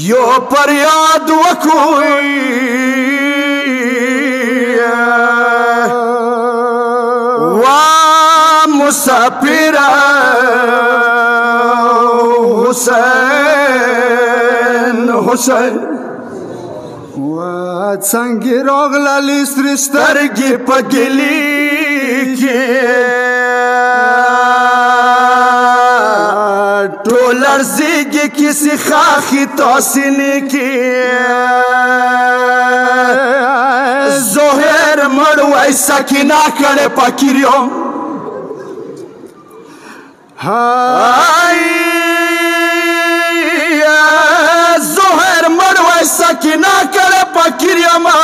یو فریاد وکوي وا مسافر حسین حسین وا څنګه راغلې سر سترګې په ګلي کې ټول ارزيږي کسی خاخي توسینې کې زهر مړوي سکینه کړه پکریو هاي زهر مړوي سکینه کړه پکریو ما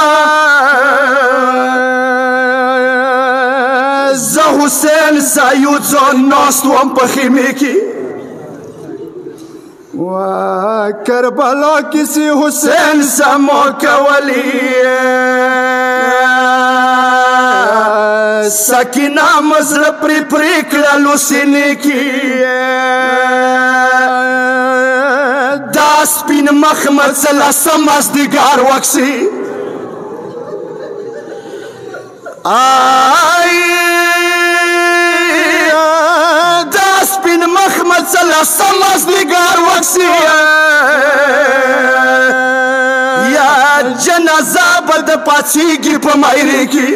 زه حسین سایو ځون ناستوم په خیمه کې وا کربلا کسی حسین سمو کولی سکینه مزل پری پری کړلو سینې کې دا سپین مخ مرسله سمازدګار وکسي دا سپین مخ مرسله سمازدګار وکسي یا جنازه به د پاڅېږي په مایرې کې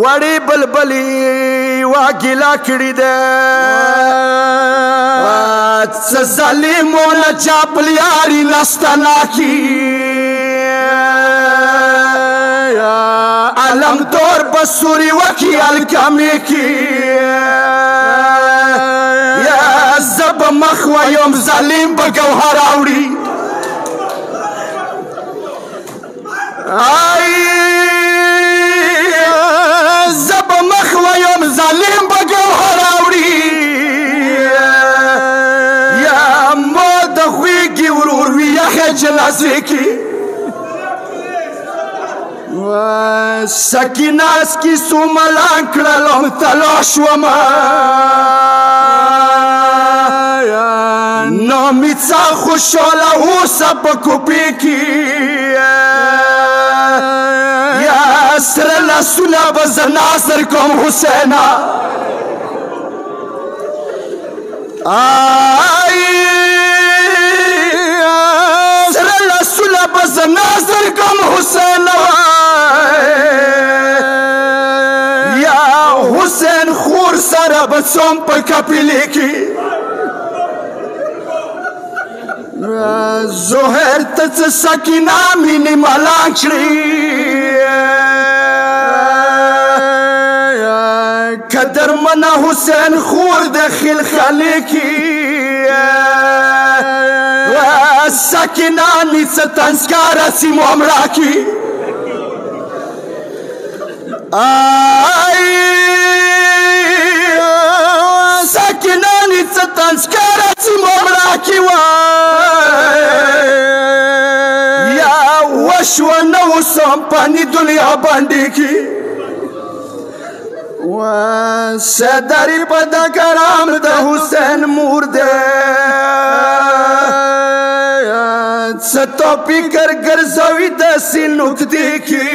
وړې بلبلې واګیلا کړې ده څه ظالمونه چاپلیاري لستنا کی علم دور بسوري وکي الکامي کی یا زب مخ ويوم ظالم بګوهر اوړي زب مخ ويوم ظالم بګوهر اوړي یا مو د خوږي ورور وي یخه جلاسه کی سکینه اسکی سوملان کړلم تلاش وما نامید سا خوشحاله اوسه په کوپې کې یا سره لاسونه به زه ناظر کوم حسینه سره لاسونه به زه ناظر کوم حسینه حسین خور سره بچوم په کپیلې کې زهر ته څه سکینه مینې ملان کړې قدرمنه حسین خور د خلخلې کې سکینه نیڅه تنسکاره سیمو امرا کې سکینانی څه تنسکاره سیمو امرا کې یا وشوه نه اوسم پنې دنیا باندې کې سداري په د کرام د حسین مور دی څه تو فکر ګرځوي داسې نقطې کې